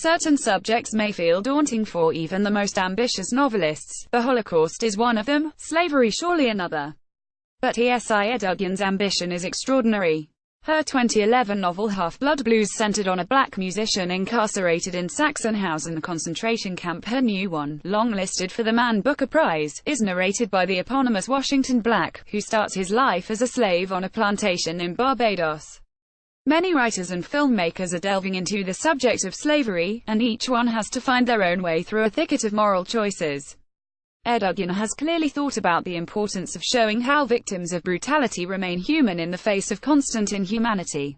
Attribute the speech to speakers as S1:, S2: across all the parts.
S1: Certain subjects may feel daunting for even the most ambitious novelists. The Holocaust is one of them, slavery surely another. But Esi Edugyan's ambition is extraordinary. Her 2011 novel Half-Blood Blues centered on a black musician incarcerated in Sachsenhausen concentration camp. Her new one, long-listed for the Man Booker Prize, is narrated by the eponymous Washington Black, who starts his life as a slave on a plantation in Barbados. Many writers and filmmakers are delving into the subject of slavery, and each one has to find their own way through a thicket of moral choices. Edugyan has clearly thought about the importance of showing how victims of brutality remain human in the face of constant inhumanity.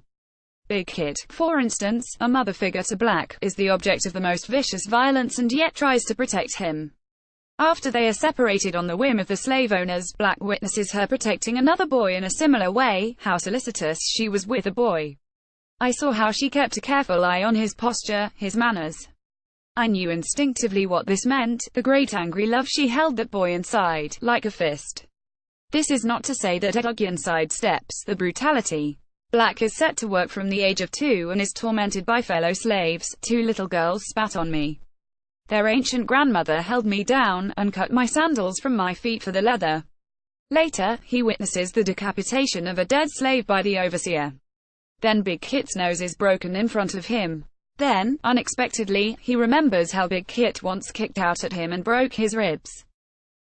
S1: Big Kit, for instance, a mother figure to Black, is the object of the most vicious violence and yet tries to protect him. After they are separated on the whim of the slave owners, Black witnesses her protecting another boy in a similar way, how solicitous she was with the boy. I saw how she kept a careful eye on his posture, his manners. I knew instinctively what this meant, the great angry love she held that boy inside, like a fist. This is not to say that Edugyan sidesteps the brutality. Black is set to work from the age of 2 and is tormented by fellow slaves. 2 little girls spat on me. Their ancient grandmother held me down, and cut my sandals from my feet for the leather. Later, he witnesses the decapitation of a dead slave by the overseer. Then Big Kit's nose is broken in front of him. Then, unexpectedly, he remembers how Big Kit once kicked out at him and broke his ribs.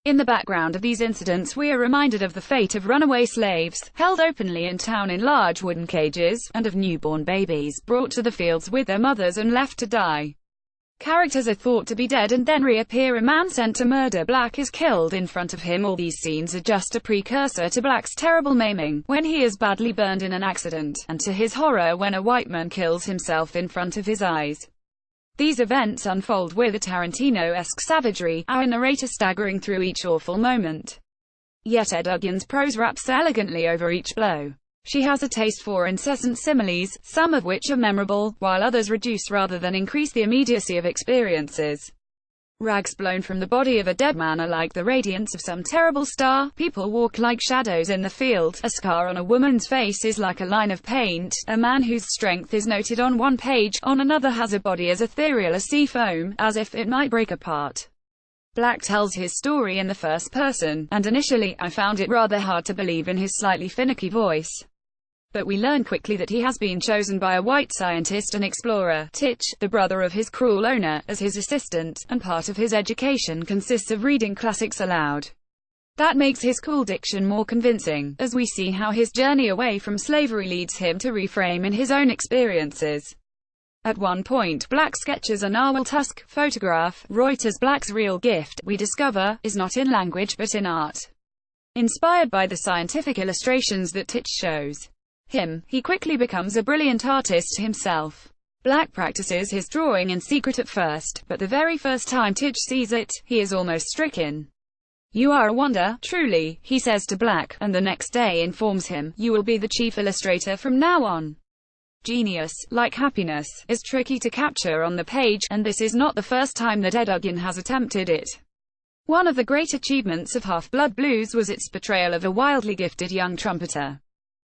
S1: In the background of these incidents we are reminded of the fate of runaway slaves, held openly in town in large wooden cages, and of newborn babies, brought to the fields with their mothers and left to die. Characters are thought to be dead and then reappear. A man sent to murder Black is killed in front of him. All these scenes are just a precursor to Black's terrible maiming, when he is badly burned in an accident, and to his horror when a white man kills himself in front of his eyes. These events unfold with a Tarantino-esque savagery, our narrator staggering through each awful moment. Yet Edugyan's prose raps elegantly over each blow. She has a taste for incessant similes, some of which are memorable, while others reduce rather than increase the immediacy of experiences. Rags blown from the body of a dead man are like the radiance of some terrible star. People walk like shadows in the field. A scar on a woman's face is like a line of paint. A man whose strength is noted on one page, on another has a body as ethereal as sea foam, as if it might break apart. Black tells his story in the first person, and initially, I found it rather hard to believe in his slightly finicky voice. But we learn quickly that he has been chosen by a white scientist and explorer, Titch, the brother of his cruel owner, as his assistant, and part of his education consists of reading classics aloud. That makes his cool diction more convincing, as we see how his journey away from slavery leads him to reframe in his own experiences. At one point Black sketches a narwhal tusk photograph. Reuters. Black's real gift, we discover, is not in language but in art. Inspired by the scientific illustrations that Titch shows him, he quickly becomes a brilliant artist himself. Black practices his drawing in secret at first, but the very first time Titch sees it, he is almost stricken. "You are a wonder, truly," he says to Black, and the next day informs him, "You will be the chief illustrator from now on." Genius, like happiness, is tricky to capture on the page, and this is not the first time that Edugyan has attempted it. One of the great achievements of Half-Blood Blues was its portrayal of a wildly gifted young trumpeter.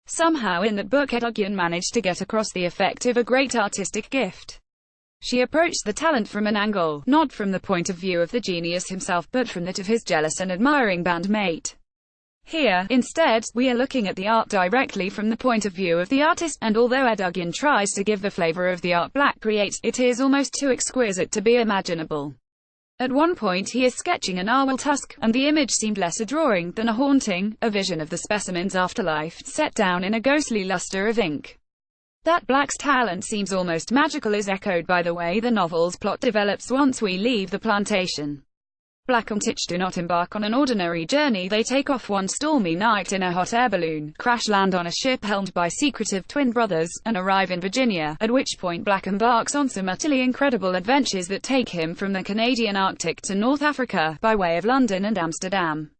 S1: Somehow in that book Edugyan managed to get across the effect of a great artistic gift. She approached the talent from an angle, not from the point of view of the genius himself but from that of his jealous and admiring bandmate. Here, instead, we are looking at the art directly from the point of view of the artist, and although Edugyan tries to give the flavor of the art Black creates, it is almost too exquisite to be imaginable. At one point he is sketching a narwhal tusk, and the image seemed less a drawing than a haunting, a vision of the specimen's afterlife, set down in a ghostly luster of ink. That Black's talent seems almost magical is echoed by the way the novel's plot develops once we leave the plantation. Black and Titch do not embark on an ordinary journey. They take off one stormy night in a hot air balloon, crash land on a ship helmed by secretive twin brothers, and arrive in Virginia, at which point Black embarks on some utterly incredible adventures that take him from the Canadian Arctic to North Africa, by way of London and Amsterdam.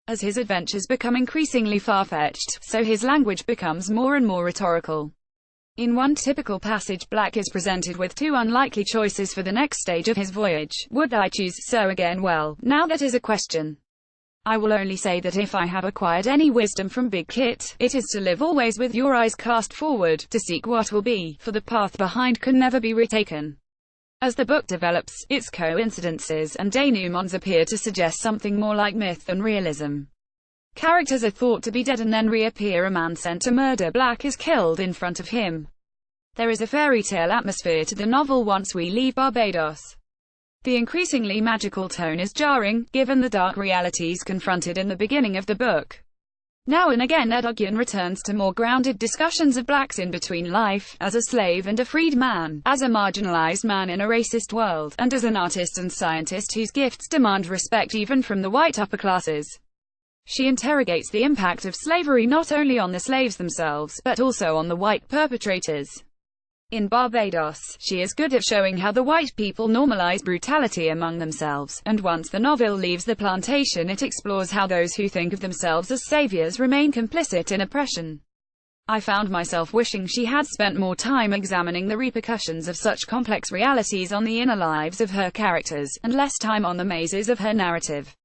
S1: As his adventures become increasingly far-fetched, so his language becomes more and more rhetorical. In one typical passage Black is presented with 2 unlikely choices for the next stage of his voyage. Would I choose so again? Well, now that is a question. I will only say that if I have acquired any wisdom from Big Kit, it is to live always with your eyes cast forward, to seek what will be, for the path behind can never be retaken. As the book develops, its coincidences and denouements appear to suggest something more like myth than realism. Characters are thought to be dead and then reappear. A man sent to murder Black is killed in front of him. There is a fairy tale atmosphere to the novel once we leave Barbados. The increasingly magical tone is jarring, given the dark realities confronted in the beginning of the book. Now and again Edugyan returns to more grounded discussions of Black's in-between life, as a slave and a freed man, as a marginalized man in a racist world, and as an artist and scientist whose gifts demand respect even from the white upper classes. She interrogates the impact of slavery not only on the slaves themselves, but also on the white perpetrators. In Barbados, she is good at showing how the white people normalize brutality among themselves, and once the novel leaves the plantation it explores how those who think of themselves as saviors remain complicit in oppression. I found myself wishing she had spent more time examining the repercussions of such complex realities on the inner lives of her characters, and less time on the mazes of her narrative.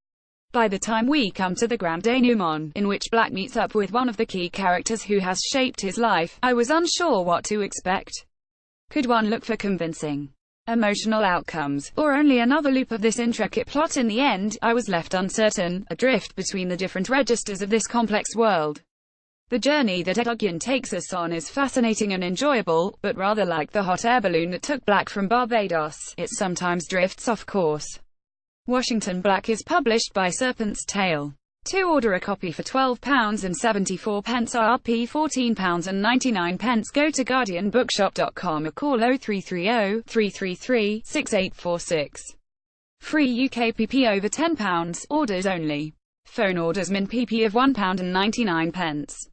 S1: By the time we come to the grand denouement, in which Black meets up with one of the key characters who has shaped his life, I was unsure what to expect. Could one look for convincing, emotional outcomes, or only another loop of this intricate plot? In the end, I was left uncertain, adrift between the different registers of this complex world. The journey that Edugyan takes us on is fascinating and enjoyable, but rather like the hot air balloon that took Black from Barbados, it sometimes drifts off course. Washington Black is published by Serpent's Tail. To order a copy for £12.74 RP £14.99, go to guardianbookshop.com or call 0330 333 6846. Free UK PP over £10, orders only. Phone orders min PP of £1.99.